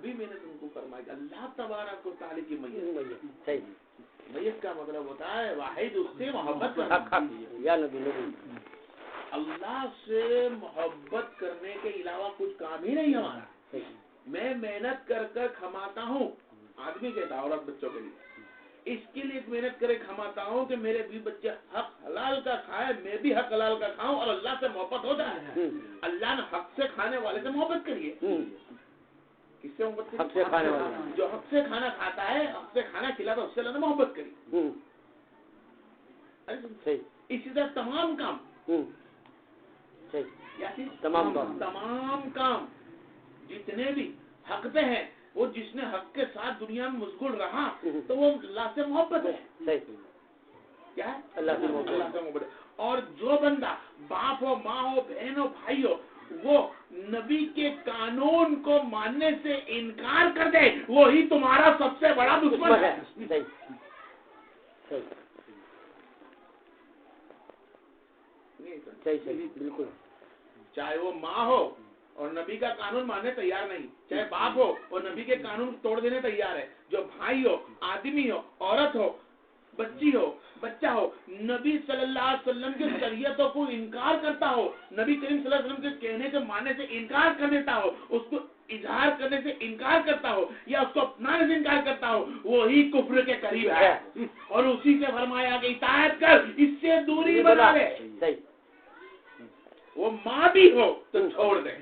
ابھی میں نے تم کو فرمایا اللہ تبارک و تعالی کی میت. میت کا مطلب ہوتا ہے واحد اس سے محبت کرنا. اللہ سے محبت کرنے کے علاوہ کچھ کام ہی نہیں ہمارا. میں محنت کر کر کھماتا ہوں, آدمی کہتا ہے عورت بچوں کے لیے, اس کے لیے محنت کرے کھماتا ہوں کہ میرے بھی بچے حق حلال کا کھائے, میں بھی حق حلال کا کھاؤں اور اللہ سے محبت ہو جائے. اللہ نے حق سے کھانے والے سے محبت کریے. کس سے محبت کریے؟ جو حق سے کھانا کھاتا ہے, حق سے کھانا کھلاتا, اس سے اللہ نے محبت کری. اسی طرح تمام کام تمام کام جتنے بھی حق پہ ہیں, وہ جس نے حق کے ساتھ دنیا میں مشغول رہا تو وہ اللہ سے محبت ہے. کیا ہے؟ اللہ سے محبت. اور جو بندہ باپ ہو, ماں ہو, بہن ہو, بھائی ہو, وہ نبی کے قانون کو ماننے سے انکار کر دے, وہی تمہارا سب سے بڑا دشمن ہے. بالکل. چاہے وہ ماں ہو اور نبی کا قانون ماننے تیار نہیں, چاہے باپ ہو اور نبی کے قانون توڑ دینے تیار ہے, جو بھائی ہو, آدمی ہو, عورت ہو, بچی ہو, بچہ ہو, نبی صلی اللہ علیہ وسلم کی شریعتوں کو انکار کرتا ہو, نبی کریم صلی اللہ علیہ وسلم کے کہنے کے ماننے سے انکار کر دیتا ہو, اس کو اظہار کرنے سے انکار کرتا ہو یا اس کو اپنانے سے انکار کرتا ہو, وہی کفر کے قریب ہے. اور اسی سے فرمایا کہ اطاعت کر, اس سے دوری بنا لے. وہ ماں بھی ہو تو چھوڑ دے,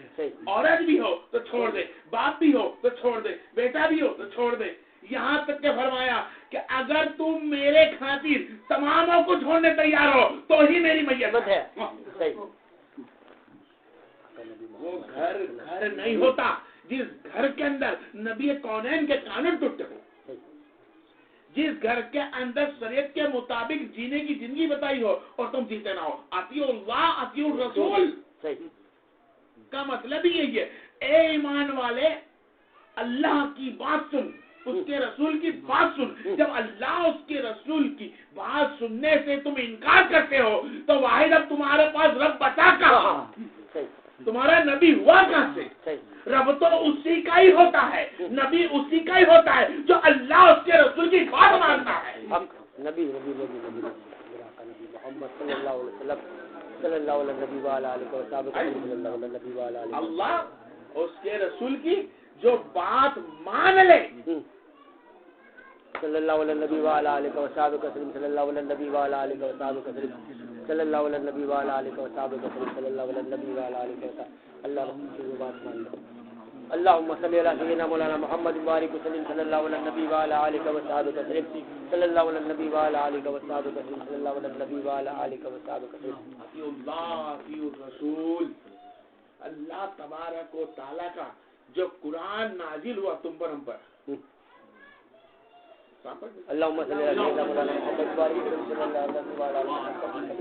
عورت بھی ہو تو چھوڑ دے, باپ بھی ہو تو چھوڑ دے, بیٹا بھی ہو تو چھوڑ دے. یہاں تک کہ فرمایا کہ اگر تم میرے خاطر تماموں کو چھوڑنے تیار ہو تو ہی میری میت ہے. وہ گھر نہیں ہوتا جس گھر کے اندر نبی کونین کے قانون ٹوٹے ہو, جس گھر کے اندر شریعت کے مطابق جینے کی زندگی بتائی ہو اور تم جیتے نہ ہو. اطیعوا اللہ اطیعوا الرسول کا مطلب ہی یہی ہے, اے ایمان والے اللہ کی بات سن, اس کے رسول کی بات سن. جب اللہ اس کے رسول کی بات سننے سے تم انکار کرتے ہو تو واحد اب تمہارے پاس رب بتا کہاں, تمہارا نبی ہوا کہاں سے؟ رب تو اسی کا ہی ہوتا ہے, نبی اسی کا ہی ہوتا ہے جو اللہ اس کے رسول کی بات مانتا ہے. نبی محمد صلی اللہ علیہ وسلم صلی اللہ علیہ اللہ اس کے رسول کی جو بات مان لے, صلی اللہ علیہ نبی وعلیہ علیہ وصحبہ وسلم, صلی اللہ علیہ نبی وعلیہ علیہ وصحبہ وسلم, صلی اللہ علیہ نبی وعلیہ علیہ وصحبہ وسلم, صلی اللہ علیہ نبی وعلیہ علیہ وسلم. اللہ کی بات مان لو. اللهم صل على سيدنا مولانا محمد وبارك وسلم, صلى الله على النبي وعلى آله وصحبه وسلم, صلى الله على النبي وعلى آله وصحبه وسلم, صلى الله على النبي وعلى آله وصحبه وسلم. اطیعوا اللہ اطیعوا الرسول. اللہ تبارک و تعالی کا جو قرآن نازل ہوا تم پر ہم پر, اللهم صل على سيدنا مولانا محمد وبارك وسلم, صلى الله على النبي وعلى آله وصحبه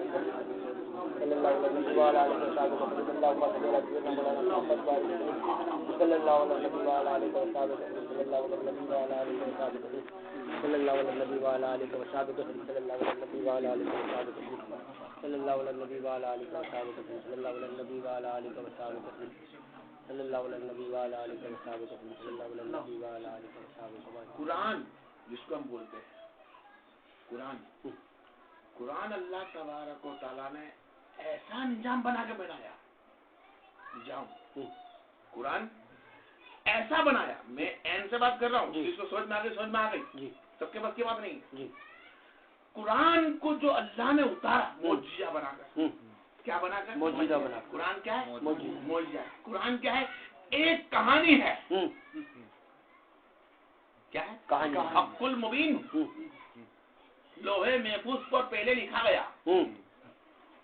وسلم, صلى الله على النبي وعلى آله وصحبه وسلم. اللهم صل على سيدنا مولانا محمد وبارك وسلم, صلى الله على النبي وعلى آله وصحبه وسلم, صلى الله على النبي وعلى آله وصحبه وسلم, صلى الله على النبي وعلى آله وصحبه وسلم, صلى الله على النبي وعلى آله وصحبه وسلم, صلى الله على النبي وعلى آله وصحبه وسلم, صلى الله على النبي وعلى آله وصحبه وسلم, صلى الله على النبي وعلى آله وصحبه وسلم, صلى الله على النبي وعلى آله وصحبه وسلم. قرآن جس کو ہم بولتے ہیں قرآن اللہ تبارک و تعالیٰ نے ایسا نظام بنا کے بنایا, نظام قرآن ایسا بنایا. میں این سے بات کر رہا ہوں, جس کو سمجھ میں آ گئی سمجھ میں آ گئی, سب کے بس کی بات نہیں. قرآن کو جو اللہ نے اتارا معجزہ بنا کر, کیا بنا کر؟ معجزہ بنا. قرآن کیا ہے؟ معجزہ. قرآن کیا ہے؟ ایک کہانی ہے. کیا ہے؟ کہانی. حق المبین, لوہے محفوظ پر پہلے لکھا گیا,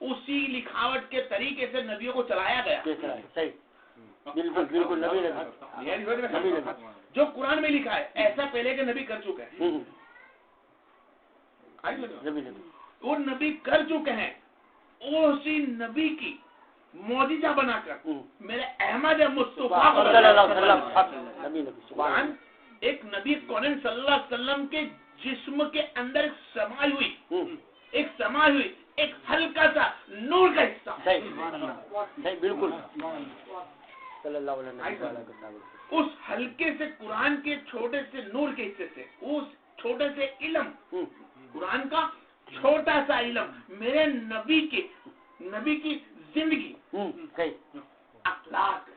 اسی لکھاوٹ کے طریقے سے نبیوں کو چلایا گیا. صحیح, بالکل بالکل. نبی جو قرآن میں لکھا ہے ایسا پہلے کے نبی کر چکے ہیں. وہ نبی کر چکے ہیں, اسی نبی کی معجزہ بنا کر میرے احمد مصطفیٰ صلی اللہ علیہ وسلم, ایک نبی کونین صلی اللہ علیہ وسلم کے جسم کے اندر ایک سمائی ہوئی ایک ہلکا سا نور کا حصہ. بالکل. صلی اللہ علیہ وسلم. اس حلقے سے قرآن کے چھوٹے سے نور کے حصے سے اس چھوٹے سے علم قرآن کا چھوٹا سا علم میرے نبی کی زندگی اخلاق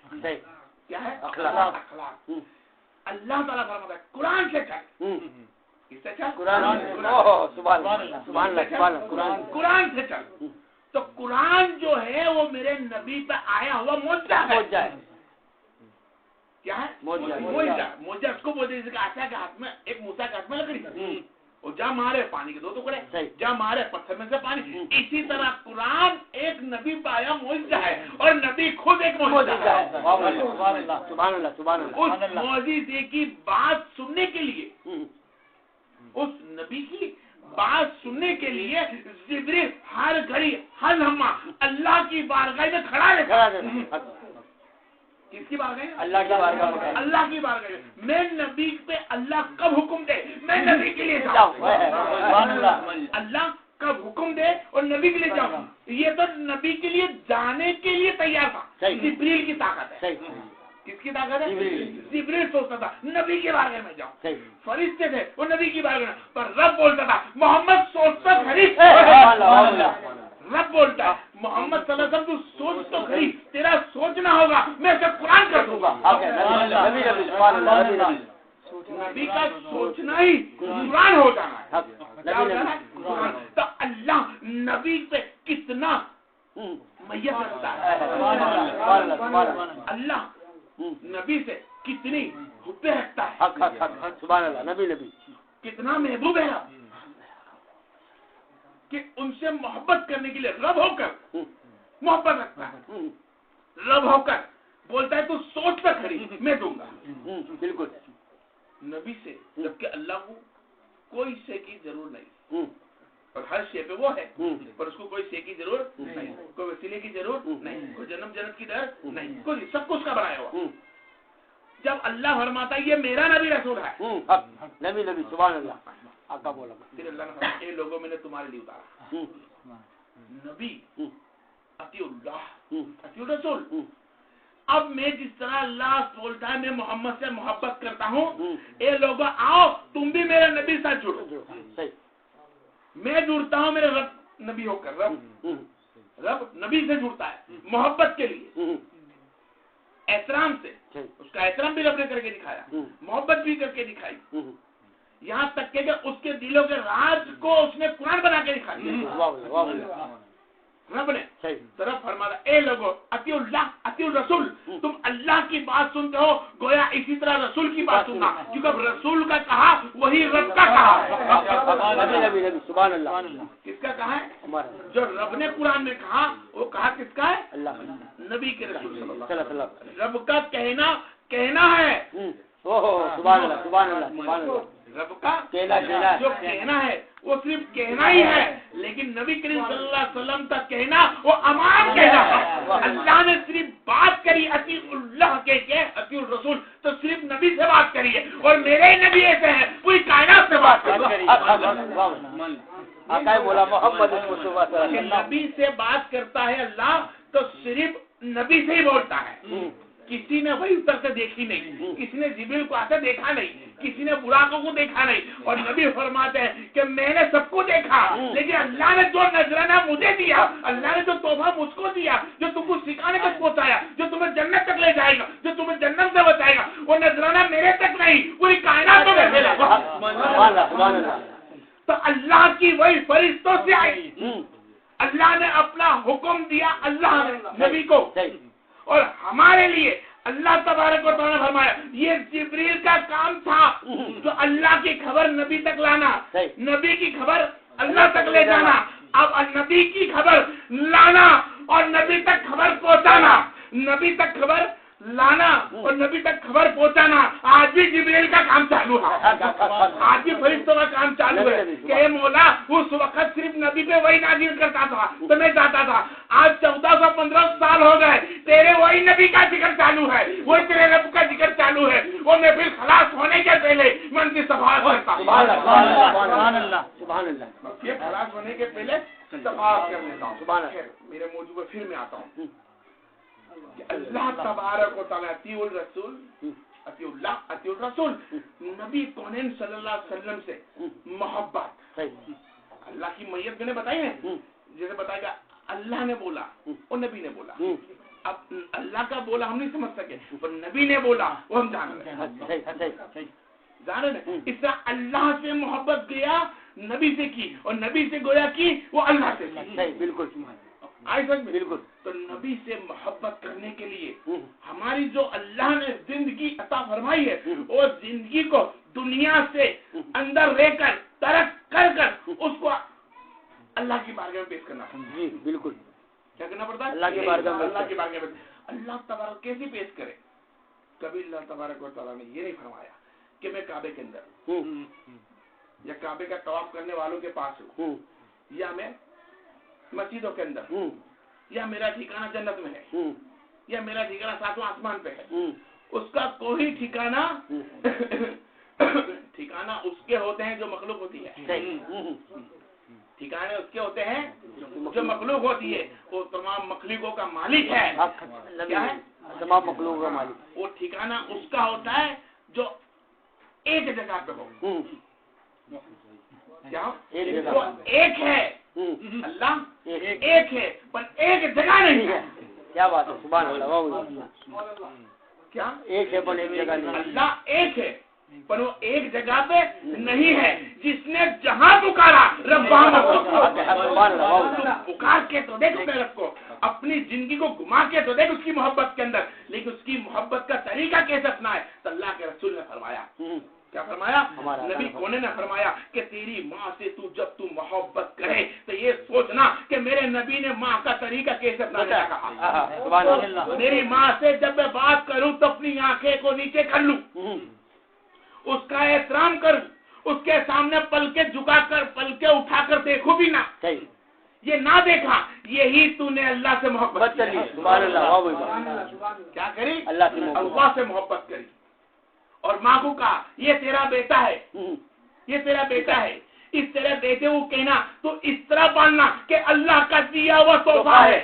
کیا ہے اخلاق اللہ تعالیٰ فرماتا ہے قرآن سے چل کس سے چل قرآن سے چل. تو قرآن جو ہے وہ میرے نبی پہ آیا ہوا معجزہ ہے. کیا ہے معجزہ اس کو بولتے ہیں آسا کے ہاتھ میں ایک موسیٰ کے ہاتھ میں لکڑی اور جا مارے پانی کے 2 ٹکڑے جا مارے پتھر میں سے پانی. اسی طرح قرآن ایک نبی پہ آیا معجزہ ہے اور نبی خود ایک معجزہ ہے. اس معجزے کی بات سننے کے لیے اس نبی کی بات سننے کے لیے جبریل ہر گھڑی ہر لمحہ اللہ کی بارگاہ میں کھڑا رہتا. کس کی بارگاہ؟ اللہ کی بارگاہ میں. اللہ کی بارگاہ میں. میں نبی پہ اللہ کب حکم دے میں نبی کے لیے جاؤں. اللہ کب حکم دے اور نبی کے لیے جاؤں. یہ تو نبی کے لیے جانے کے لیے تیار تھا. جبریل کی طاقت ہے. کس کی طاقت ہے؟ جبریل سوچتا تھا نبی کے بارگاہ میں جاؤں. فرشتے تھے وہ نبی کی بارگاہ میں. پر رب بولتا تھا محمد سوچتا فرشتے. رب بولتا ہے محمد صلی اللہ علیہ وسلم تو سوچ تو کری تیرا سوچنا ہوگا میں اسے قرآن کر دوں گا. نبی کا سوچنا ہی قرآن ہو جانا ہے. تو اللہ نبی پہ کتنا میت رکھتا ہے. اللہ نبی سے کتنی حبیں رکھتا ہے. نبی کتنا محبوب ہے کہ ان سے محبت کرنے کے لیے رب ہو کر محبت رکھتا ہے. رب ہو کر بولتا ہے تو سوچ کر کھڑی میں دوں گا. بالکل نبی سے جبکہ اللہ کو کوئی شے کی ضرورت نہیں اور ہر شے پہ وہ ہے پر اس کو کوئی شے کی ضرورت نہیں, کوئی وسیلے کی ضرورت نہیں, کوئی جنم جنت کی ڈر نہیں, کوئی سب کچھ کا بنایا ہوا. جب اللہ فرماتا ہے یہ میرا نبی رسول ہے نبی سبحان اللہ آقا بولا پھر اللہ نے فرمایا اے لوگوں میں نے تمہارے لیے اتارا نبی اطیع اللہ اطیع الرسول. اب میں جس طرح اللہ بولتا ہے میں محمد سے محبت کرتا ہوں اے لوگوں آؤ تم بھی میرے نبی سے جڑو. میں جڑتا ہوں میرے رب نبی ہو کر رب نبی سے جڑتا ہے محبت کے لیے احترام سے. اس کا احترام بھی رب نے کر کے دکھایا محبت بھی کر کے دکھائی یہاں تک کہ اس کے دلوں کے راز کو اس نے قرآن بنا کے دکھا دیا. رب نے طرف فرمایا اے لوگو اطیع اللہ اطیع الرسول. تم اللہ کی بات سنتے ہو گویا اسی طرح رسول کی بات سننا کیونکہ رسول کا کہا وہی رب کا کہا. سبحان اللہ. کس کا کہا ہے؟ جو رب نے قرآن میں کہا وہ کہا کس کا ہے؟ اللہ نبی کے رسول صلی اللہ علیہ وسلم. رب کا کہنا ہے. سبحان اللہ سبحان اللہ سبحان اللہ. رب کا جو کہنا ہے وہ صرف کہنا ہی ہے لیکن نبی کریم صلی اللہ علیہ وسلم کا کہنا وہ امان کہنا ہے. اللہ نے صرف بات کری اطیع اللہ کے اطیع الرسول تو صرف نبی سے بات کری ہے اور میرے نبی ایسے ہیں پوری کائنات سے بات کری. بولا محمد نبی سے بات کرتا ہے اللہ تو صرف نبی سے ہی بولتا ہے. کسی نے وہی اتر سے دیکھی نہیں, کسی نے جبریل کو آتے دیکھا نہیں, کسی نے براقوں کو دیکھا نہیں. اور نبی فرماتے ہیں کہ میں نے سب کو دیکھا لیکن اللہ نے جو نذرانہ مجھے دیا, اللہ نے جو تحفہ مجھ کو دیا, جو تم کو سکھانے تک پہنچایا, جو تمہیں جنت تک لے جائے گا, جو تمہیں جنت سے بچائے گا, وہ نذرانہ میرے تک نہیں پوری کائنات میں پھیلا. تو اللہ کی وہی فرشتوں سے آئی. اللہ نے اپنا حکم دیا اللہ نے نبی کو اور ہمارے لیے اللہ تبارک و تعالیٰ نے فرمایا یہ جبریل کا کام تھا جو اللہ کی خبر نبی تک لانا, نبی کی خبر اللہ تک لے جانا. اب نبی کی خبر لانا اور نبی تک خبر پہنچانا, نبی تک خبر لانا اور نبی تک خبر پہنچانا آج بھی جبریل کا کام چالو ہے, آج بھی فرشتوں کا کام چالو ہے کہ اے مولا اس وقت صرف نبی پہ وہی نازل کرتا تھا تو میں چاہتا تھا آج 1415 سال ہو گئے تیرے وہی نبی کا ذکر چالو ہے, وہی تیرے رب کا ذکر چالو ہے اور میں پھر خلاص ہونے کے پہلے میں ان کی صفحات کرتا ہوں. سبحان اللہ سبحان اللہ. یہ خلاص ہونے کے پہلے صفحات کر لیتا ہوں. میرے موضوع پہ پھر میں آتا ہوں. کہ اللہ تبارک و تعالیٰ اطیع الرسول اطیع اللہ اطیع الرسول، نبی کونین صلی اللہ علیہ وسلم سے محبت. اللہ کی میت میں نے بتائی ہے، جیسے بتایا گیا اللہ نے بولا اور نبی نے بولا. اب اللہ کا بولا ہم نہیں سمجھ سکے، پر نبی نے بولا وہ ہم جان رہے ہیں. جان رہے ہیں اس طرح اللہ سے محبت گیا نبی سے کی، اور نبی سے گویا کی وہ اللہ سے کی. بالکل آئی سمجھ میں؟ بالکل. تو نبی سے محبت کرنے کے لیے ہماری جو اللہ نے زندگی عطا فرمائی ہے، وہ زندگی کو دنیا سے اندر رہ کر ترک کر کر اس کو اللہ کی بارگاہ میں پیش کرنا. جی بالکل. کیا کرنا پڑتا ہے؟ اللہ کی بارگاہ میں. اللہ کی بارگاہ میں. اللہ تبارک کیسے پیش کرے؟ کبھی اللہ تبارک و تعالیٰ نے یہ نہیں فرمایا کہ میں کعبے کے اندر یا کعبے کا طواف کرنے والوں کے پاس ہوں، یا میں مسجدوں کے اندر، یا میرا ٹھکانہ جنت میں ہے، یا میرا ٹھکانہ ساتواں آسمان پہ ہے. اس کا کوئی ٹھکانہ اس کے ہوتے ہیں جو مخلوق ہوتی ہے. ٹھکانے اس کے ہوتے ہیں جو مخلوق ہوتی ہے. وہ تمام مخلوقوں کا مالک ہے. کیا ہے؟ تمام مخلوق کا مالک. وہ ٹھکانہ اس کا ہوتا ہے جو ایک جگہ پہ ہو. کیا وہ ایک ہے؟ اللہ ایک ہے پر ایک جگہ نہیں ہے. کیا بات ہے، سبحان اللہ. کیا ایک ہے پر ایک جگہ نہیں. اللہ ایک ہے پر وہ ایک جگہ پہ نہیں ہے. جس نے جہاں پکارا رب پکار کے تو دیکھ رب کو، اپنی زندگی کو گھما کے تو دیکھ اس کی محبت کے اندر. لیکن اس کی محبت کا طریقہ کیسے اپنا ہے؟ تو اللہ کے رسول نے فرمایا. کیا فرمایا؟ نبی کونے نے فرمایا کہ تیری ماں سے جب تو محبت کرے تو یہ سوچنا کہ میرے نبی نے ماں کا طریقہ کیسے اپنایا کہا. میری ماں سے جب میں بات کروں تو اپنی آنکھیں کو نیچے کر لوں، اس کا احترام کروں، اس کے سامنے پلکیں جھکا کر پلکیں اٹھا کر دیکھوں بھی نہ. یہ نہ دیکھا، یہی تو نے اللہ سے محبت کری. کیا کری؟ اللہ سے محبت کری. اور ماں کو کہا یہ تیرا بیٹا ہے، یہ تیرا بیٹا ہے. اس طرح بیٹے کو کہنا تو اس طرح پالنا کہ اللہ کا دیا ہوا تحفہ ہے.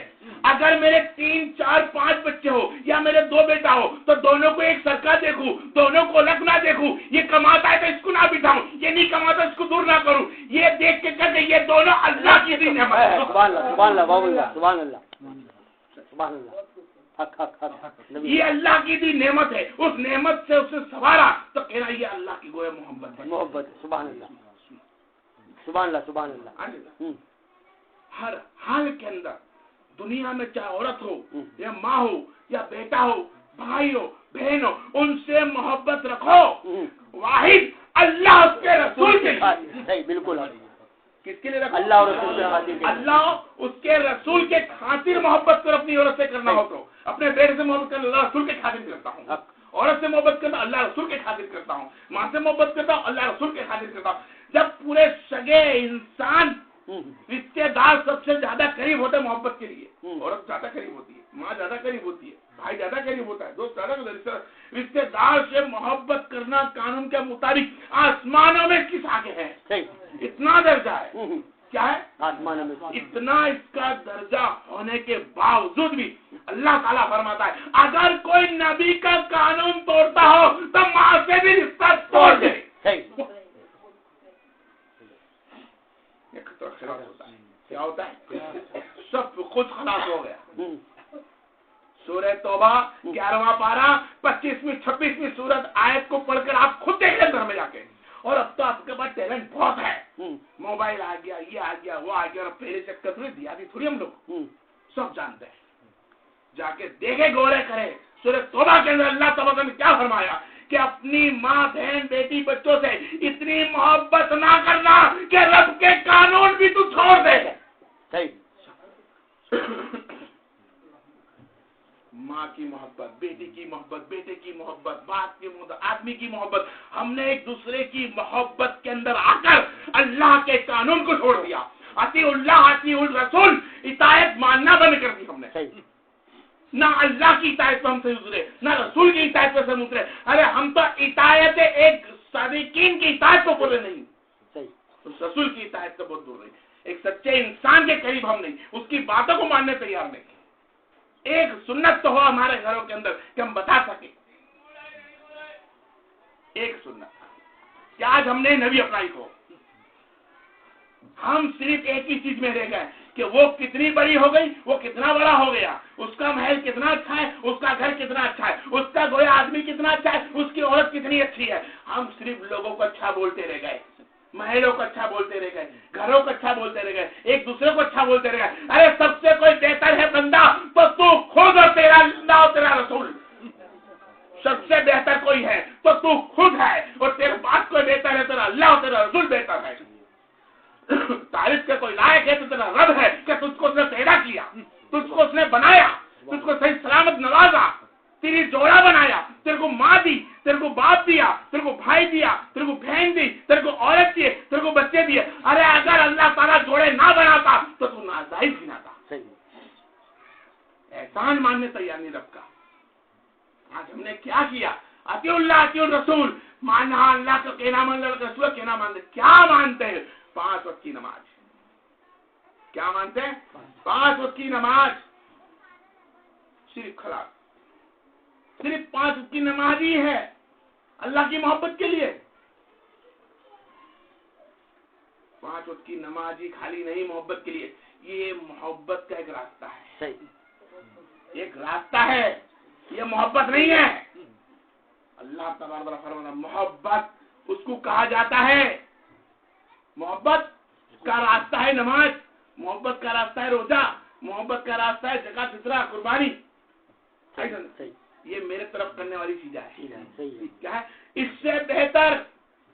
اگر میرے 3 4 5 بچے ہو یا میرے 2 بیٹا ہو تو دونوں کو ایک سرکا دیکھوں، دونوں کو الگ نہ دیکھوں. یہ کماتا ہے تو اس کو نہ بٹھاؤں، یہ نہیں کماتا اس کو دور نہ کروں. یہ دیکھ کے کر یہ دونوں اللہ کی دی نعمت ہے. سبحان اللہ، سبحان اللہ، سبحان اللہ، سبحان اللہ. یہ اللہ کی دی نعمت ہے. اس نعمت سے اسے سوارا تو کہنا یہ اللہ کی گویا محبت ہے. محبت. سبحان اللہ، سبحان اللہ، سبحان اللہ. ہر حال کے اندر دنیا میں چاہے عورت ہو یا ماں ہو یا بیٹا ہو، بھائی ہو، بہن ہو، ان سے محبت رکھو. واحد اللہ اس کے رسول کے لیے. بالکل. کس کے لیے رکھو؟ اللہ اور رسول کے خاطر. اللہ اس کے رسول کے خاطر محبت کر اپنی عورت سے کرنا ہو تو اپنے بیٹے سے محبت کرنا اللہ رسول کے خاطر کرتا ہوں. عورت سے محبت کرتا اللہ رسول کے خاطر کرتا ہوں. ماں سے محبت کرتا ہوں اللہ رسول کے خاطر کرتا ہوں. جب پورے سگے انسان رشتے دار سب سے زیادہ قریب ہوتے ہیں محبت کے لیے. عورت زیادہ قریب ہوتی ہے، ماں زیادہ قریب ہوتی ہے، بھائی زیادہ قریب ہوتا ہے، دوست زیادہ. رشتے دار سے محبت کرنا قانون کے مطابق آسمانوں میں کس آگے ہے؟ اتنا درجہ ہے. کیا ہے؟ آسمانوں میں. اتنا اس کا درجہ ہونے کے باوجود بھی اللہ تعالیٰ فرماتا ہے اگر کوئی نبی کا قانون توڑتا ہو تو ماں سے بھی رشتہ توڑ دے. کیا ہوتا ہے؟ سب خود خلاص ہو گیا. سورہ توبہ 11واں پارہ 25ویں 26ویں سورت آیت کو پڑھ کر آپ خود دیکھ لیں گھر میں جا کے. اور اب تو آپ کے پاس ٹیلنٹ بہت ہے، موبائل آ گیا، یہ آ گیا، وہ آ گیا. اور پہلے چکر تھوڑی دیا تھی تھوڑی ہم لوگ سب جانتے ہیں. جا کے دیکھے غور کرے سورہ توبہ کے اندر اللہ تعالیٰ نے کیا فرمایا کہ اپنی ماں بہن بیٹی بچوں سے اتنی محبت نہ کرنا کہ رب کے قانون بھی تو چھوڑ دے. ماں کی محبت، بیٹی کی محبت، بیٹے کی محبت، باپ کی محبت، آدمی کی محبت. ہم نے ایک دوسرے کی محبت کے اندر آ کر اللہ کے قانون کو چھوڑ دیا. اطیع اللہ اطیع الرسول، اطاعت ماننا بند کر دی ہم نے. نہ اللہ کی اطاعت پہ ہم سے اترے، نہ رسول کی اطاعت پہ ہم اترے. ارے ہم تو اطاعت ایک صادقین کی اطاعت کو بولے نہیں، رسول کی اطاعت سے بہت دور رہی. ایک سچے انسان کے قریب ہم نہیں، اس کی باتوں کو ماننے تیار نہیں. ایک سنت تو ہو ہمارے گھروں کے اندر کہ ہم بتا سکیں. ایک سنت کہ آج ہم نے نبی اپنائی کو ہم صرف ایک ہی چیز میں رہ گئے کہ وہ کتنی بڑی ہو گئی, وہ کتنا بڑا ہو گیا, اس کا محل کتنا اچھا ہے, اس کا گھر کتنا اچھا ہے, اس کا گویا آدمی کتنا اچھا ہے, اس کی عورت کتنی اچھی ہے. ہم صرف لوگوں کو اچھا بولتے رہ گئے, محلوں کو اچھا بولتے رہ گئے, گھروں کو اچھا بولتے رہ گئے, ایک دوسرے کو اچھا بولتے رہ گئے. ارے سب سے کوئی بہتر ہے بندہ تو تو خود اور تیرا اللہ اور تیرا رسول. سب سے بہتر کوئی ہے تو تو خود ہے, اور تیرے بات کوئی بہتر ہے تیرا اللہ اور تیرا رسول بہتر ہے. تعریف کے کوئی لائق ہے تو تیرا رب ہے کہ تجھ کو اس نے پیدا کیا, تجھ کو اس نے بنایا, تجھ کو صحیح سلامت نوازا, تیری جوڑا بنایا, تیرے کو ماں دی, تیرے کو باپ دیا, تیرے کو بھائی دیا, تیرے کو بہن دی, تیرے کو عورت دیے, تیرے کو بچے دیے. ارے اگر اللہ تعالیٰ جوڑے نہ بناتا تو تو ناجائز گناتا. احسان ماننے تیار نہیں رب کا. آج ہم نے کیا کیا؟ اطیع اللہ اطیع الرسول, ماننا اللہ کا کہنا مان, اللہ کا رسول کا کہنا مانتے. کیا مانتے ہیں؟ 5 وقت کی نماز. کیا مانتے ہیں؟ 5 وقت کی نماز. صرف خلاص صرف 5 وقت کی نماز ہی ہے اللہ کی محبت کے لیے. 5 وقت کی نماز ہی خالی نہیں محبت کے لیے, یہ محبت کا ایک راستہ ہے. ایک راستہ ہے, یہ محبت نہیں ہے. اللہ تبارک و تعالی فرماتا ہے محبت اس کو کہا جاتا ہے, محبت کا راستہ ہے نماز, محبت کا راستہ ہے روزہ, محبت کا راستہ ہے زکات فطرہ قربانی. یہ میرے طرف کرنے والی چیزیں ہیں. کیا ہے؟ اس سے بہتر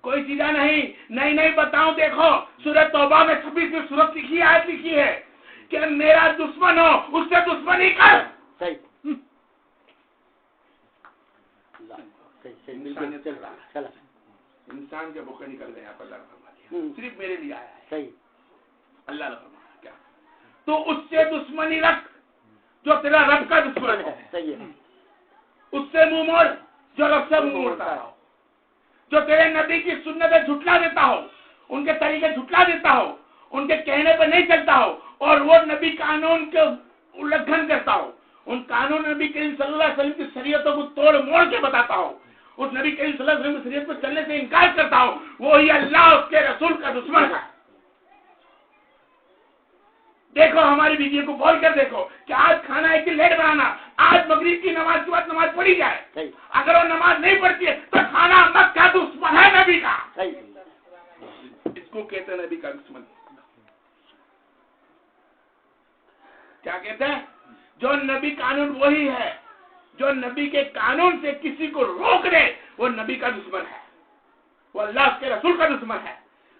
کوئی چیزیں نہیں. نہیں بتاؤں, دیکھو سورہ توبہ میں 26ویں سورت لکھی, آیت لکھی ہے کہ میرا دشمن ہو اس سے دشمنی کر. انسان کے بھوکے نکل گئے آپ, اللہ صرف میرے لیے آیا ہے. اللہ نے فرمایا کیا تو اس سے دشمنی رکھ جو تیرا رب کا دشمن ہے. اس سے منہ موڑ جو رب سے منہ موڑتا ہو, جو تیرے نبی کی سنتیں جھٹلا دیتا ہو, ان کے طریقے جھٹلا دیتا ہو, ان کے کہنے پر نہیں چلتا ہو, اور وہ نبی قانون کے الگھن کرتا ہو, ان قانون نبی کریم صلی اللہ علیہ وسلم کی شریعتوں کو توڑ موڑ کے بتاتا ہو, اس نبی کریم صلی اللہ علیہ وسلم کی شریعت پر چلنے سے انکار کرتا ہو, وہی اللہ اس کے رسول کا دشمن ہے. دیکھو ہماری بیویوں کو بول کر دیکھو کہ آج کھانا ایک دن لیٹ بنانا, آج مغرب کی نماز کے بعد نماز پڑھی جائے. اگر وہ نماز نہیں پڑھتی ہے تو کھانا مت کھا, دشمن ہے نبی کا. اس کو کہتے ہیں نبی کا دشمن. کیا کہتے ہیں؟ جو نبی قانون وہی ہے جو نبی کے قانون سے کسی کو روک دے, وہ نبی کا دشمن ہے, وہ اللہ کے رسول کا دشمن ہے.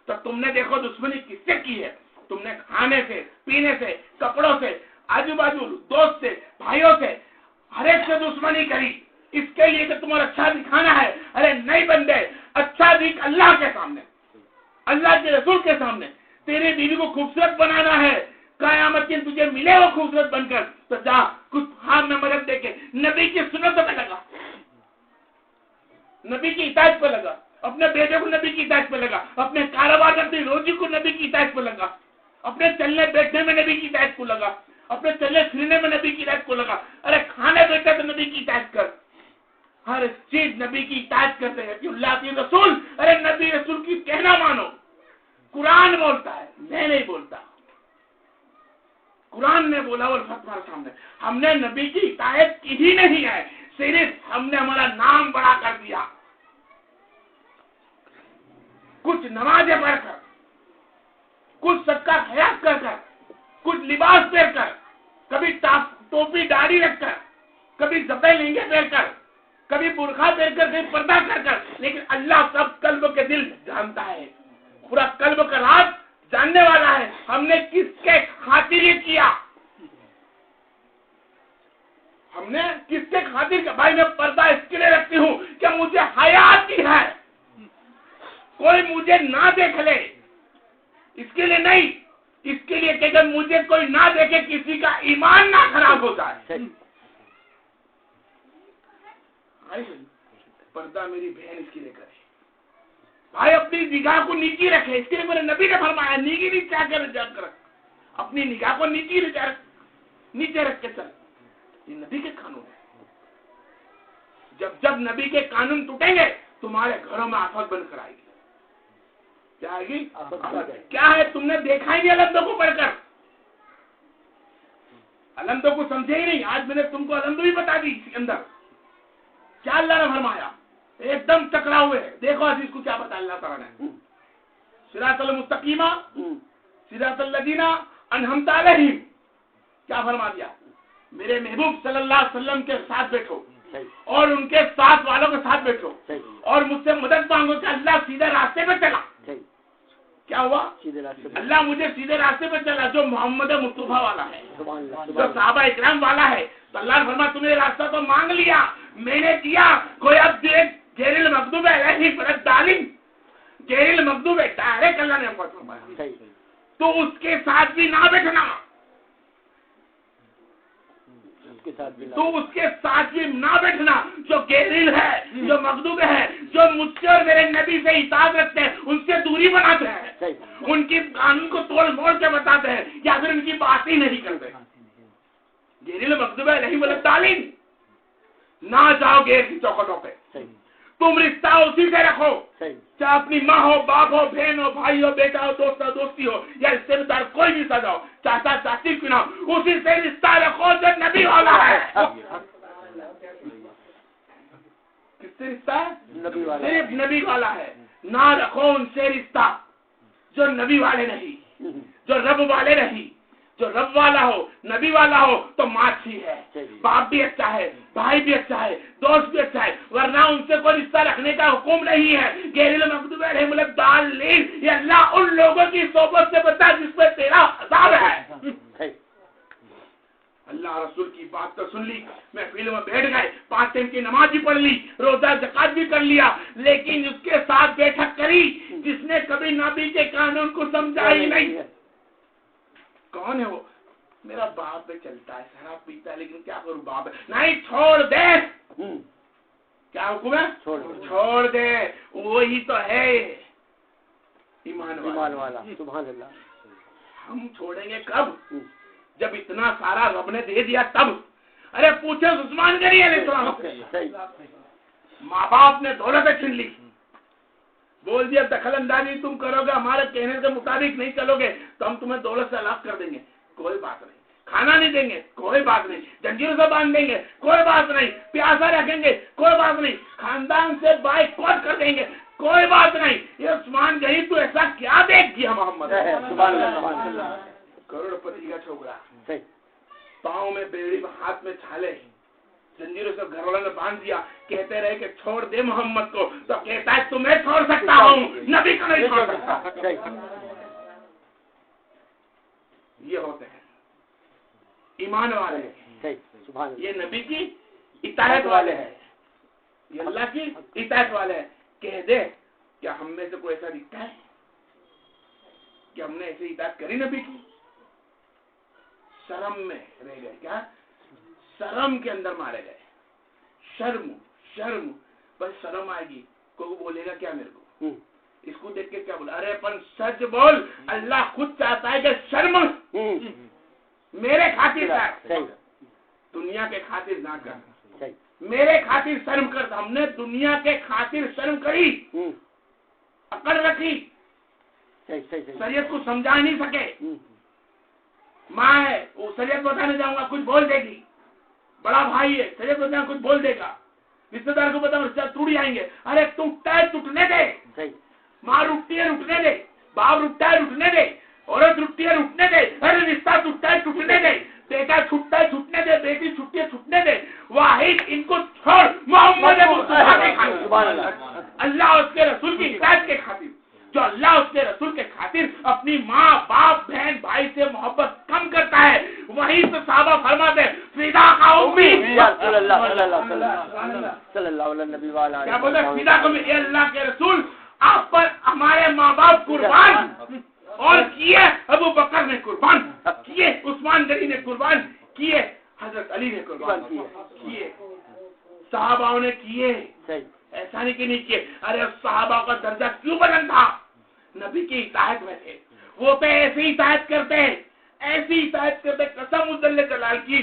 تو تم نے دیکھو دشمنی کس سے کی ہے؟ تم نے کھانے سے, پینے سے, کپڑوں سے, آجو بازو دوست سے, بھائیوں سے, ہر ایک سے دشمنی کری اس کے لیے کہ تمہیں اچھا دکھانا ہے. ارے نہیں بندے, اچھا دکھ اللہ کے سامنے, اللہ کے رسول کے سامنے. تیری بیوی کو خوبصورت بنانا ہے, قیامت کے تجھے ملے وہ خوبصورت بن کر, تو جا کچھ ہاتھ میں مدد دے کے نبی کی سنتوں پہ لگا, نبی کی اطاعت پہ لگا, اپنے بیٹے کو نبی کی اطاعت پہ لگا, اپنے کاروبار میں اپنی روزی کو نبی کی اطاعت پہ لگا, اپنے چلنے بیٹھنے میں نبی کی اطاعت کو لگا, اپنے چلنے پھرنے میں نبی کی اطاعت کو لگا. ارے کھانے بیٹھے تو نبی کی اطاعت کر, ہر چیز نبی کی اطاعت کرتے ہیں کہ اللہ کی رسول. ارے نبی رسول کی کہنا مانو. قرآن بولتا ہے, میں نہیں بولتا. قرآن نے بولا اور تمہارے سامنے ہم نے نبی کی اطاعت کی ہی نہیں ہے, صرف ہم نے ہمارا نام بڑا کر دیا. کچھ نمازیں پڑھ کر, کچھ صدقہ خیرات کر کر, کچھ لباس پہن کر, کبھی ٹوپی داڑھی رکھ کر, کبھی زبے لہنگے پہن کر, کبھی برقع پہن کر, کبھی پردہ کر کر, لیکن اللہ سب قلب کے دل جانتا ہے, پورا قلب کا راز جاننے والا ہے. ہم نے کس کے خاطر یہ کیا؟ ہم نے کس کے خاطر کیا؟ بھائی میں پردہ اس کے لیے رکھتی ہوں کہ مجھے حیا آتی ہے, کوئی مجھے نہ دیکھ لے, اس کے لیے نہیں, اس کے لیے کہ مجھے کوئی نہ دیکھے, کسی کا ایمان نہ خراب ہو جائے. پردہ میری بہن اس کے لیے کرے, بھائی اپنی نگاہ کو نیچی رکھے, اس کے لیے میرے نبی نے فرمایا نیچی نیچے کر رکھ, اپنی نگاہ کو نیچی نیچے رکھ کے چل. یہ نبی کے قانون ہے. جب جب نبی کے قانون ٹوٹیں گے تمہارے گھروں میں آفت بن کر آئے گی. کیا آئے گی؟ کیا ہے؟ تم نے دیکھا ہی نہیں علمدوں کو پڑھ کر. علمدوں کو سمجھے ہی نہیں. آج میں نے تم کو علمدو بھی بتا دی اسی اندر. کیا اللہ نے فرمایا؟ ایک دم ٹکرا ہوئے. دیکھو عزیز کو کیا بتا اللہ تعالیٰ نے. صراط المستقیمہ صراط الذین انعمت علیہم. کیا فرما دیا؟ میرے محبوب صلی اللہ علیہ وسلم کے ساتھ بیٹھو اور ان کے ساتھ والوں کے ساتھ بیٹھو اور مجھ سے مدد مانگو کہ اللہ سیدھے راستے پہ چلا. کیا ہوا؟ اللہ مجھے سیدھے راستے پہ چلا جو محمد مصطفیٰ والا ہے, جو صحابہ اکرام والا ہے. تو اللہ نے فرمایا تم نے راستہ تو مانگ لیا, میں نے دیا. کوئی اب غیر المغضوب علیہم ولا غیر المغضوب ڈائریکٹ اللہ نے فرمایا تو اس کے ساتھ بھی نہ بیٹھنا. تو اس کے ساتھ بھی نہ بیٹھنا جو غیرل ہے, جو مغضوب ہے, جو مجھ سے اور میرے نبی سے اطاعت رکھتے ہیں, ان سے دوری بناتے ہیں, ان کی قانون کو توڑ موڑ کے بتاتے ہیں یا پھر ان کی بات ہی نہیں کرتے. غیرل مغضوب علیہم ولا الضالین. نہ جاؤ غیر کی چوکھٹوں پہ. تم رشتہ اسی سے رکھو, چاہے اپنی ماں ہو, باپ ہو, بہن ہو, بھائی ہو, بیٹا ہو, دوست ہو, دوستی ہو, یا رشتے دار کوئی بھی سجاؤ, چاہتا چاہتی کیوں نہ ہو, اسی سے رشتہ رکھو جو نبی والا ہے. کس سے رشتہ ہے؟ صرف نبی والا ہے. نہ رکھو ان سے رشتہ جو نبی والے نہیں, جو رب والے نہیں. جو رب والا ہو, نبی والا ہو تو ماں اچھی ہے, باپ بھی اچھا ہے, بھائی بھی اچھا ہے, دوست بھی اچھا ہے, ورنہ ان سے کوئی رشتہ رکھنے کا حکم نہیں ہے. غیر المغضوب علیہم ولا الضالین. یہ اللہ ان لوگوں کی صحبت سے بتا جس پہ تیرا عذاب ہے. اللہ رسول کی بات تو سن لی, محفل میں بیٹھ گئے, 5 ٹائم کی نماز بھی پڑھ لی, روزہ زکات بھی کر لیا, لیکن اس کے ساتھ بیٹھک کری جس نے کبھی نبی کے قانون کو سمجھا ہی نہیں. کون ہے وہ؟ میرا باپ پہ چلتا ہے, شراب پیتا ہے, لیکن کیا کروں باپ ہے. نہیں, چھوڑ دے. کیا حکم ہے؟ چھوڑ دے. وہی تو ہے ایمان والا. سبحان اللہ. ہم چھوڑیں گے کب؟ جب اتنا سارا رب نے دے دیا تب. ارے پوچھے عثمان غنی علیہ السلام, ماں باپ نے دولت چھین لی, بول دیا دخل اندازی تم کرو گے, ہمارے کہنے کے مطابق نہیں چلو گے تو ہم تمہیں دولت سے الگ کر دیں گے. کوئی بات نہیں. کھانا نہیں دیں گے, کوئی بات نہیں. جنجیروں سے باندھ دیں گے, کوئی بات نہیں. پیاسا رکھیں گے, کوئی بات نہیں. خاندان سے بائک کاٹ کر دیں گے, کوئی بات نہیں. یہ عثمان غنی تو ایسا کیا دیکھ گیا محمد. کروڑ پتی کا چھوکرا, پاؤں میں بیڑی, ہاتھ میں چھالے, زنجیروں سے گھر والوں نے باندھ دیا. کہتے رہے کہ چھوڑ دے محمد کو, تو کہتا ہے تمہیں چھوڑ سکتا ہوں, نبی کو نہیں چھوڑ سکتا. یہ ہوتے ہیں ایمان والے. یہ نبی کی اطاعت والے ہیں, یہ اللہ کی اطاعت والے ہیں. کہہ دے کیا ہم میں سے کوئی ایسا دکھتا ہے کہ ہم نے ایسی اطاعت کری نبی کی؟ شرم میں رہ گئے. کیا شرم کے اندر مارے گئے. شرم بس شرم آئے گی. کوئی بولے گا کیا میرے کو, اس کو دیکھ کے کیا بولا, ارے پن سچ بول. اللہ خود چاہتا ہے کہ شرم میرے خاطر کر, دنیا کے خاطر نہ کر. میرے خاطر شرم کر. ہم نے دنیا کے خاطر شرم کری, اکڑ رکھی, شریعت کو سمجھا نہیں سکے. ماں ہے, وہ شریعت بتانے جاؤں گا کچھ بول دے گی. بڑا بھائی ہے, شریعت بتانا کچھ بول دے گا. رشتے دار کو بتاؤں ٹوٹ جائیں گے. ارے ٹوٹتا ہے ٹوٹنے دے. ماں رکتی ہے رکنے دے, باپ رکتا ہے رکنے دے, عورت رکتی ہے رکنے دے. ارے رشتہ ٹوٹتا ہے ٹوٹنے دے, بیٹا چھوٹتا ہے چھوٹنے دے, بیٹی چھوٹتی ہے چھوٹنے دے. واحد ان کو چھوڑ محمد مصطفیٰ کے خاطر, اللہ اس کے رسول کی اطاعت کے خاطر. جو اللہ اس کے رسول کے خاطر اپنی ماں, باپ, بہن, بھائی سے محبت کم کرتا ہے, وہی تو صحابہ فرماتے ہیں فدا کا امی. کیا بولتے ہیں فدا کا امی, اے اللہ کے رسول آپ پر ہمارے ماں باپ قربان, اور کیے ابو بکر نے قربان کیے, عثمان غنی نے قربان کیے, حضرت علی نے قربان کیے, صحاباؤں نے کیے. ایسا نہیں کہ نہیں کیے. ارے صحابہ کا درجہ کیوں بلند تھا؟ نبی کی اطاعت میں تھے. وہ تو ایسی اطاعت کرتے, ایسی اطاعت کرتے, قسم جل جلال کی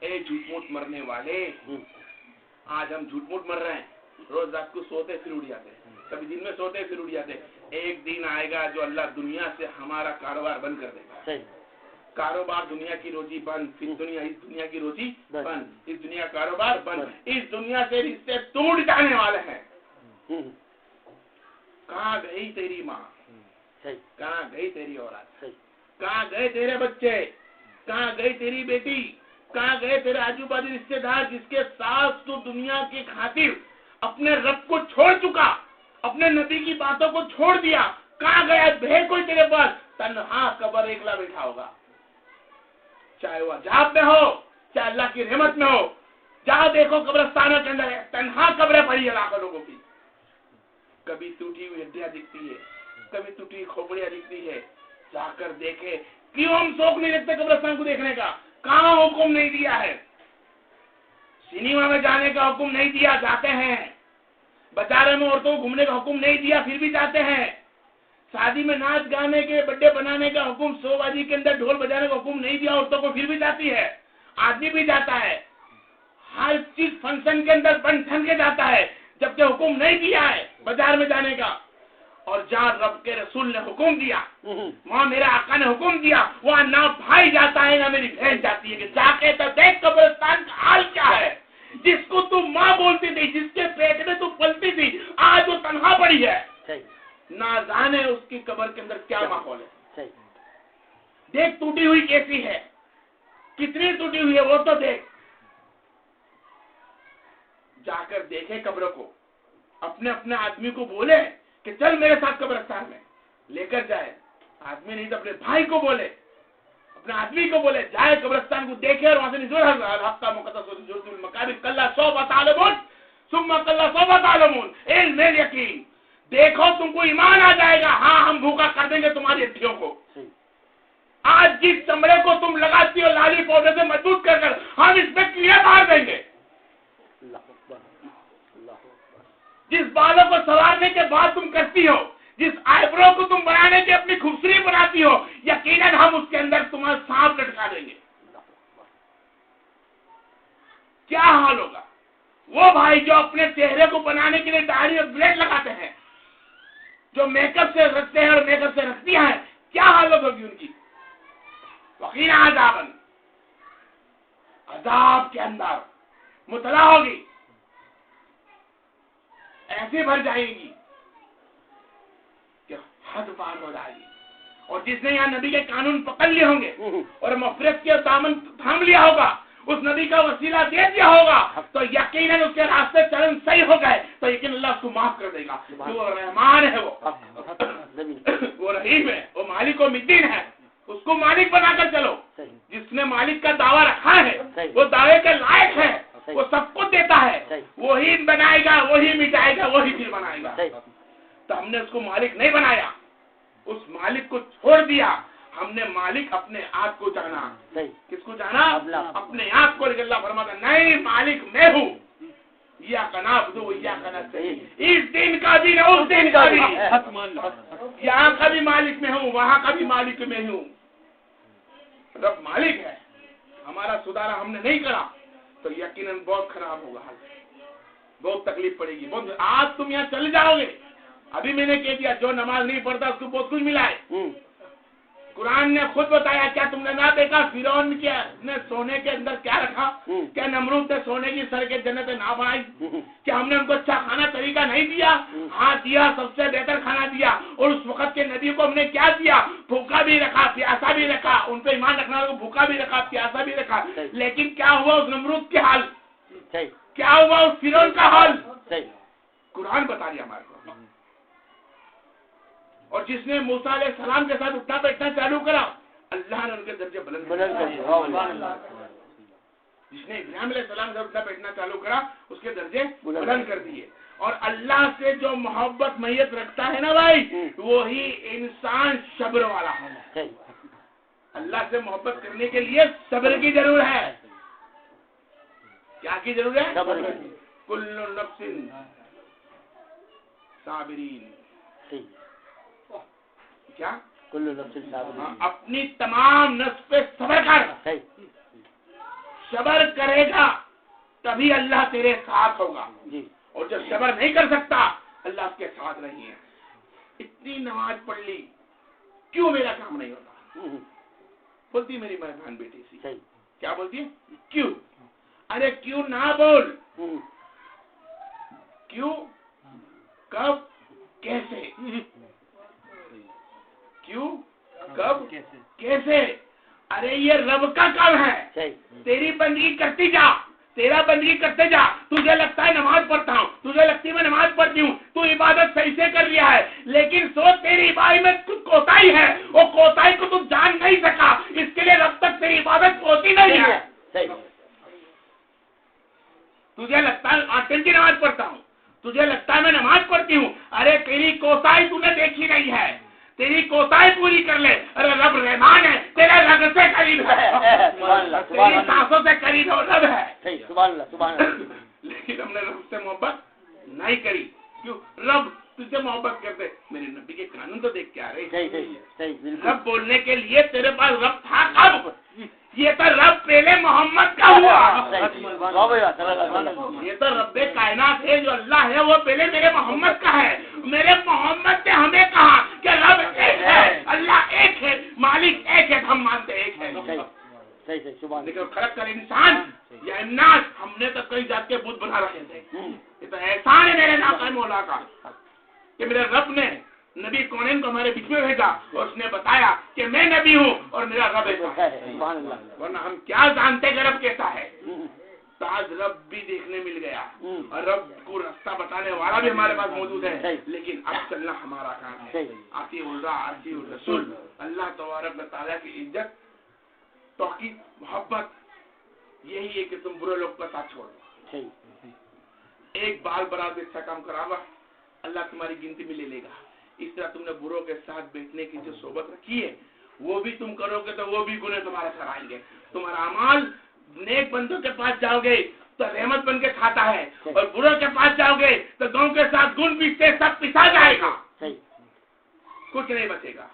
اے جھوٹ موٹ مرنے والے، آج ہم جھوٹ موٹ مر رہے ہیں، روز رات کو سوتے پھر اڑ جاتے ہیں، کبھی دن میں سوتے پھر اڑ جاتے ہیں۔ ایک دن آئے گا جو اللہ دنیا سے ہمارا کاروبار بند کر دے گا۔ کاروبار دنیا کی روزی بند، اس دنیا کی روزی بند، اس دنیا کاروبار بند، اس دنیا سے رشتے ٹوٹ جانے والے ہیں۔ کہاں گئی تیری ماں، کہاں گئی تیری اولاد، کہاں گئے تیرے بچے، کہاں گئی تیری بیٹی، کہاں گئے تیرے آجو بازو رشتے دار جس کے ساتھ تو دنیا کی خاطر اپنے رب کو چھوڑ چکا، اپنے نبی کی باتوں کو چھوڑ دیا، کہاں گیا؟ ہے کوئی تیرے پاس؟ تنہا قبر ایکلا بیٹھا ہوگا، چاہے وہ عذاب میں ہو چاہے اللہ کی رحمت میں ہو، جہاں دیکھو قبرستانوں کے اندر تنہا قبریں پڑی ہے لاکھوں لوگوں کی، کبھی ٹوٹی ہوئی ہڈیاں دکھتی ہے، کبھی ٹوٹی کھوپڑیاں دکھتی ہے، جا کر دیکھے۔ کیوں ہم شوق نہیں رکھتے قبرستان کو دیکھنے کا؟ کہاں حکم نہیں دیا ہے؟ سنیما میں جانے کا حکم نہیں دیا، جاتے ہیں۔ بازاروں میں عورتوں کو گھومنے کا حکم نہیں دیا، پھر بھی جاتے ہیں۔ شادی میں ناچ گانے کے برتھڈے بنانے کا حکم، سو بازی کے اندر ڈھول بجانے کا حکم نہیں دیا عورتوں کو، پھر بھی جاتی ہے، آدمی بھی جاتا ہے۔ ہر چیز فنکشن کے اندر بن ٹھن کے جاتا ہے، جبکہ حکم نہیں دیا ہے بازار میں جانے کا۔ اور جہاں رب کے رسول نے حکم دیا، وہاں میرے آقا نے حکم دیا، وہاں نہ بھائی جاتا ہے نہ میری بہن جاتی ہے کہ جا کے تو دیکھ قبرستان کا حال کیا ہے۔ جس کو تم ماں بولتی تھی، جس کے پیٹ میں تم پلتی تھی، آج وہ تنہا پڑی ہے، نہ جانے اس کی قبر کے اندر کیا ماحول ہے۔ دیکھ ٹوٹی ہوئی کیسی ہے، کتنی ٹوٹی ہوئی ہے وہ تو دیکھ۔ جا کر دیکھے قبروں کو، اپنے اپنے آدمی کو بولے کہ چل میرے ساتھ قبرستان میں، لے کر جائے۔ آدمی نہیں تو اپنے بھائی کو بولے، اپنے آدمی کو بولے، جائے قبرستان کو دیکھے اور وہاں سے نزول ہفتہ مقدس المقابر کلا سوف تعلمون ثم کلا سوف تعلمون، علم یقین، دیکھو تم کو ایمان آ جائے گا، ہاں ہم بھوکا کر دیں گے تمہاری ہڈیوں کو۔ آج جس چمڑے کو تم لگاتی ہو لالی پاؤڈر سے مضبوط کر کر، ہم اس میں کیڑے مار دیں گے۔ جس بالوں کو سوارنے کے بعد تم کرتی ہو، جس آئیبرو کو تم بنانے کے اپنی خوبصورتی بناتی ہو، یقیناً ہم اس کے اندر تمہارا سانپ لٹکا دیں گے۔ کیا حال ہوگا؟ وہ بھائی جو اپنے چہرے کو بنانے کے لیے داڑھی اور بلیڈ لگاتے ہیں، جو میک اپ سے رکھتے ہیں اور میک اپ سے رکھتی ہیں، کیا حالت ہوگی ان کی؟ وقینا عذاباً، عذاب کے اندر مبتلا ہوگی، ایسی بھر جائیں گی کہ حد پار ہو جائے گی۔ اور جس نے یہاں نبی کے قانون پکڑ لیے ہوں گے اور مغفرت کے دامن تھام لیا ہوگا، اس نبی کا وسیلہ دے دیا ہوگا، تو یقیناً اس کے راستے چلن صحیح ہو گئے تو یقین اللہ اس کو معاف کر دے گا۔ وہ رحمان ہے، وہ رحیم ہے، وہ مالک و مدین ہے، اس کو مالک بنا کر چلو۔ جس نے مالک کا دعویٰ رکھا ہے وہ دعوے کے لائق ہے، وہ سب کو دیتا ہے، وہی بنائے گا، وہی مٹائے گا، وہی پھر بنائے گا۔ تو ہم نے اس کو مالک نہیں بنایا، اس مالک کو چھوڑ دیا، ہم نے مالک اپنے آپ کو جانا۔ کس کو جانا؟ اپنے آپ کو۔ اللہ فرماتا نہیں، مالک میں ہوں، یا نعبد یا نستعین، اس دن کا بھی نہ اس دن کا بھی، یہاں کا بھی مالک میں ہوں، وہاں کا بھی مالک میں ہوں۔ رب مالک ہے، ہمارا سدھارا ہم نے نہیں کرا تو یقیناً بہت خراب ہوگا، بہت تکلیف پڑے گی، بہت۔ آج تم یہاں چل جاؤ گے، ابھی میں نے کہہ دیا جو نماز نہیں پڑھتا اس کو بہت کچھ ملا ہے۔ قرآن نے خود بتایا، کیا تم نے نہ دیکھا فرعون نے سونے کے اندر کیا رکھا؟ کیا نمرود نے سونے کی سر کے جنتیں نہ بنائی؟ کیا ہم نے ان کو اچھا کھانا طریقہ نہیں دیا؟ ہاں دیا، سب سے بہتر کھانا دیا۔ اور اس وقت کے نبی کو ہم نے کیا دیا؟ بھوکا بھی رکھا، پیاسا بھی رکھا، ان پہ ایمان رکھنا کو بھوکا بھی رکھا، پیاسا بھی رکھا۔ لیکن کیا ہوا اس نمرود کے حال؟ کیا ہوا اس فرعون کا حال؟ قرآن بتا دیا ہمارے کو۔ اور جس نے موسیٰ علیہ السلام کے ساتھ اٹھنا بیٹھنا چالو کرا، اللہ نے ان کے درجے بلند کر دیے۔ جس نے ابراہیم علیہ السلام سے اٹھنا بیٹھنا چالو کرا، اس کے درجے بلند کر دیے۔ اور اللہ سے جو محبت میت رکھتا ہے نا بھائی، وہی انسان صبر والا ہے۔ اللہ سے محبت کرنے کے لیے صبر کی ضرورت ہے۔ کیا کی ضرورت ہے؟ صبر کی۔ کل نفس صابرین، کیا؟ کل نفس صابرین، اپنی تمام نفس پہ صبر کر، صبر کرے گا تبھی اللہ تیرے ساتھ ہوگا جی اور جب صبر نہیں کر سکتا اللہ اس کے ساتھ نہیں ہے. اتنی نماز پڑھ لی کیوں میرا کام نہیں ہوتا؟ بولتی میری بہن بیٹی سی صحیح کیا بولتی ہے؟ کیوں؟ ارے کیوں نہ بول، کیوں، کب، کیسے، کیوں، کب، کیسے. ارے یہ رب کا کام ہے، صحیح تیری بندگی کرتی جا، تیرا بندگی کرتے جا. تجھے لگتا ہے نماز پڑھتا ہوں، تجھے لگتی ہے میں نماز پڑھتی ہوں، تو عبادت صحیح سے کر لیا ہے، لیکن سوچ تیری عبادت میں کچھ کوتاہی ہے، وہ کوتاہی کو تو جان نہیں سکا، اس کے لیے رب تک تیری عبادت پہنچی نہیں ہے. صحیح تجھے لگتا ہے 8 دن کی نماز پڑھتا ہوں، تجھے لگتا ہے میں نماز پڑھتی ہوں، ارے تیری کوتاہی تو نے دیکھی نہیں ہے، تیری کوتاہی پوری کر لے. ارے رب رحمان ہے، تیرے رب سے قریب ہے، تیری سانسوں سے قریب ہے، رب ہے. صحیح سبحان اللہ سبحان اللہ. لیکن ہم نے رب سے محبت نہیں کری. کیوں؟ رب تجھ سے محبت کرتے، میرے نبی کے قانون تو دیکھ کے آ رہے. صحیح صحیح صحیح بالکل. رب بولنے کے لیے تیرے پاس رب تھا کب؟ یہ تو رب پہلے محمد کا ہوا. یہ تو رب کائنات ہے، جو اللہ ہے وہ پہلے میرے محمد کا ہے. میرے محمد نے ہمیں کہا کہ رب ایک ہے، اللہ ایک ہے، مالک ایک ہے، ہم مانتے ایک ہے. صحیح صحیح سبحان لیکن خلق کر انسان یا الناس، ہم نے تو کئی ذات کے بت بنا رکھے تھے. یہ تو احسان ہے میرے ناقہ مولا کا کہ میرے رب نے نبی کونین کو ہمارے بیچ میں بھیجا اور اس نے بتایا کہ میں نبی ہوں اور میرا رب ایسا ہے. سبحان اللہ. ورنہ ہم کیا جانتے کہ رب کیسا ہے. تو آج رب بھی دیکھنے مل گیا اور رب کو راستہ بتانے والا بھی ہمارے پاس موجود ہے. لیکن اب چلنا ہمارا کام ہے. آتی اللہ آتی الرسول. اللہ تبارک و تعالیٰ کی عزت، توقیر، محبت یہی ہے کہ تم برے لوگ کا ساتھ چھوڑ دو. ایک بال برابر اچھا کام کراوا اللہ تمہاری گنتی میں لے لے گا. اس طرح تم نے بروں کے ساتھ بیٹھنے کی جو صحبت رکھی ہے وہ بھی تم کرو گے تو وہ بھی گناہ تمہارے سر آئیں گے. تمہارا اعمال نیک بندوں کے پاس جاؤ گے تو رحمت بن کے کھاتا ہے، اور بروں کے پاس جاؤ گے تو گاؤں کے ساتھ گن پیستے سب پسا جائے گا، کچھ نہیں بچے گا.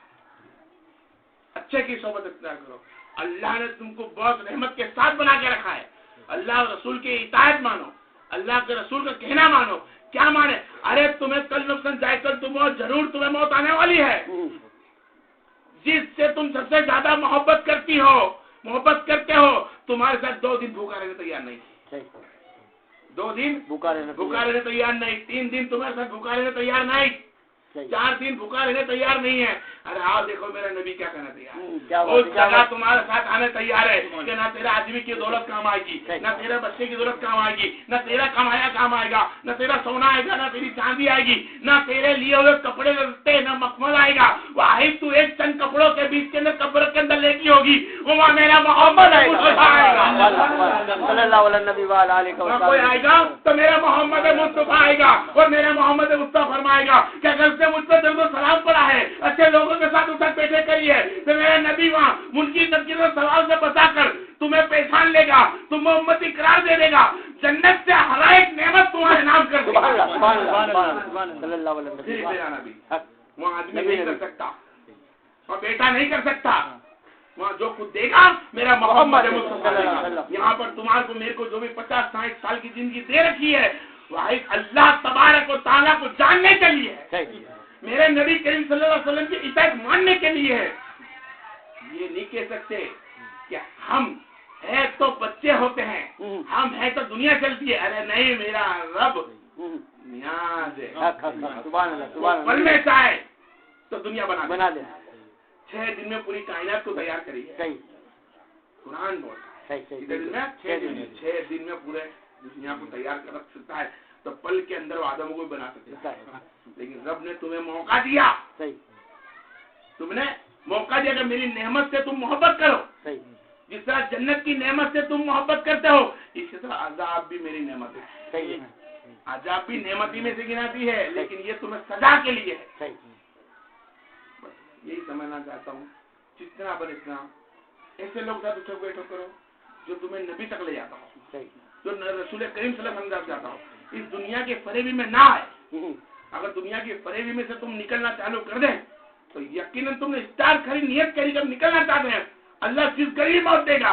اچھے کی صحبت اختیار کرو. اللہ نے تم کو بہت رحمت کے ساتھ بنا کے رکھا ہے. اللہ اور رسول کی اطاعت مانو، اللہ کے رسول کا کہنا مانو. کیا مانے؟ ارے تمہیں کل نقصان جائے کل تم ضرور تمہیں موت آنے والی ہے. جس سے تم سب سے زیادہ محبت کرتی ہو، محبت کرتے ہو، تمہارے ساتھ 2 دن بھوکا رہنے تیار نہیں. 2 دن بھوکا رہنے تیار نہیں. 3 دن تمہارے ساتھ بھوکا رہنے تیار نہیں. 4 دن بھوکا رہنے تیار نہیں ہے. ارے آؤ دیکھو میرا نبی کیا کہنا تیار ہے. اس جگہ تمہارے ساتھ آنے تیار ہے کہ نہ تیرا آدمی کی دولت کام آئے گی، نہ تیرے بچے کی دولت کام آئے گی، نہ تیرا کمایا کام آئے گا، نہ تیرا سونا آئے گا، نہ تیری چاندی آئے گی، نہ تیرے لیے ہوئے کپڑے لتے، نہ مخمل آئے گا. واحد تو ایک چند کپڑوں کے بیچ کے اندر قبر کے اندر لیٹی ہوگی، وہ میرا محمد آئے گا. صلی اللہ علیہ نبی وعلیہ آلہ وسلم. کوئی آئے گا تو میرا محمد مصطفیٰ آئے گا اور میرا محمد مصطفیٰ فرمائے گا کہ اگر سے مجھ پہ درود و سلام پڑا ہے، اچھے لوگوں کے ساتھ اٹھک بیٹھے کری ہے، تو میرا نبی وہاں منکی تنقید و سوال سے بچا کر تمہیں پہچان لے گا، تمہیں امتی قرار دے دے گا، جنت سے ہر ایک نعمت تمہارے نام کر دے گا. صلی اللہ علیہ وسلم. میرا نبی وہاں آدمی نہیں کر سکتا اور بیٹا نہیں کر سکتا. وہاں جو خود دے گا میرا محمد مصطفیٰ. یہاں پر تمہارے کو میرے کو جو بھی 50-60 سال کی زندگی دے رکھی ہے وہ اللہ تبارک و تعالیٰ کو جاننے کے لیے ہے، میرے نبی کریم صلی اللہ علیہ وسلم کی اطاعت ماننے کے لیے ہے. یہ نہیں کہہ سکتے کہ ہم ہے تو بچے ہوتے ہیں، ہم ہے تو دنیا چلتی ہے. ارے نہیں، میرا رب نیاز ہے. پل میں چاہے تو دنیا بنا دے. 6 دن میں پوری کائنات کو تیار کری ہے. قرآن بولتا ہے 6 دن میں پورے دنیا کو تیار کر رکھ سکتا ہے. تو پل کے اندر وہ آدم کو بنا سکتا ہے. لیکن رب نے تمہیں موقع دیا، تم نے موقع دیا کہ میری نعمت سے تم محبت کرو. جس طرح جنت کی نعمت سے تم محبت کرتے ہو، اسی طرح عذاب بھی میری نعمت ہے. عذاب بھی نعمت ہی میں سے گناتی ہے، لیکن یہ تمہیں سزا کے لیے ہے. یہی سمجھنا چاہتا ہوں. جتنا بن اتنا ایسے لوگ ساتھ اٹھو بیٹھو کرو جو تمہیں نبی تک لے جاتا ہو، جو رسول کریم صلی اللہ علیہ وسلم چاہتا ہو. اس دنیا کے فریبی میں نہ آئے. اگر دنیا کی فریبی میں سے تم نکلنا چالو کر دیں تو یقیناً تم نے اسٹار کھڑی نیت کری جب نکلنا چاہتے ہیں اللہ چیز قریب موت دے گا.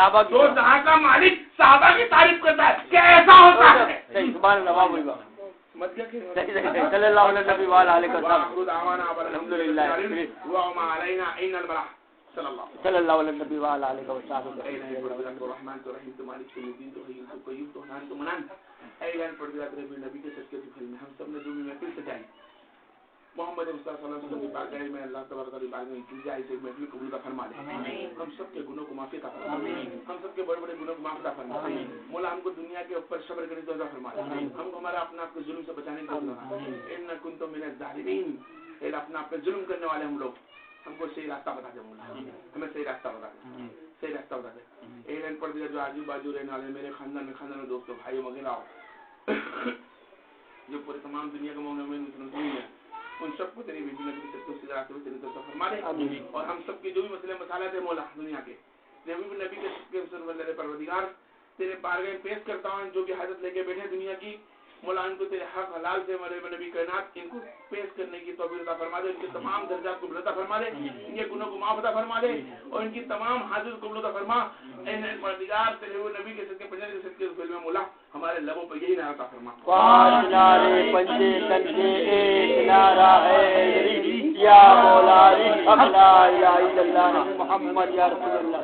صحابہ جو جہاں کا مالک صحابہ کی تعریف کرتا ہے کہ ایسا ہوتا ہے. سبحان اللہ بھائی با مت کیا کہ صلی اللہ علیہ نبی وعلى علیہ وسلم الحمدللہ وما علینا ان البلاغ صلی اللہ علیہ نبی وعلى علیہ وسلم. الرحمن الرحیم تمہاری سیدین تو ہے تو قیوم تو حنان تو منان. اے اعلان پروردگار نبی کے صدقے کے پھل میں ہم سب نے جو بھی محفل سجائی محمد مصطفیٰ صلی اللہ علیہ وسلم کی بارگاہ میں اللہ تبارک و تعالی بارگاہ میں کی جائے سے محفل قبول فرما دے. ہم سب کے گناہوں کو معاف عطا فرما. ہم سب کے بڑے بڑے گناہوں کو معاف عطا فرما. مولا ہم کو دنیا کے اوپر صبر کرنے کی عطا فرما. ہم کو ہمارا اپنا آپ کے ظلم سے بچانے کی عطا فرما. ان کنتم من الظالمین. اے اپنا آپ پہ ظلم کرنے والے ہم لوگ ہم کو صحیح راستہ بتا دے. مولا ہمیں صحیح راستہ بتا دے. صحیح راستہ بتا دے. اے لائن پر جو آجو بازو رہنے والے میرے خاندان میں دوستوں بھائیوں وغیرہ جو پورے تمام دنیا کے مومنین مسلمان ہیں ان سب کو تیری بیٹی نبی سے سے راستے میں تیری طرف فرما دے. اور ہم سب کے جو بھی مسئلے مسالات ہیں مولا دنیا کے نبی کے اللہ پروردگار تیرے بارگاہ میں پیش کرتا ہوں. جو بھی حاجت لے کے بیٹھے دنیا کی مولا ان کو تیرے حق حلال سے مرے نبی کائنات ان کو پیش کرنے کی توفیق عطا فرما دے. ان کے تمام درجات کو عطا فرما دے. ان کے گناہوں کو معاف عطا فرما دے اور ان کی تمام حاجت کو عطا فرما. اے پروردگار تیرے وہ نبی کے صدقے پنجے کے صدقے فل میں مولا ہمارے لبوں پہ یہی نعرہ عطا فرما. پانچ نعرے پنجے کنجے ایک نعرہ ہے یا مولا حق لا الہ الا اللہ محمد یا رسول اللہ.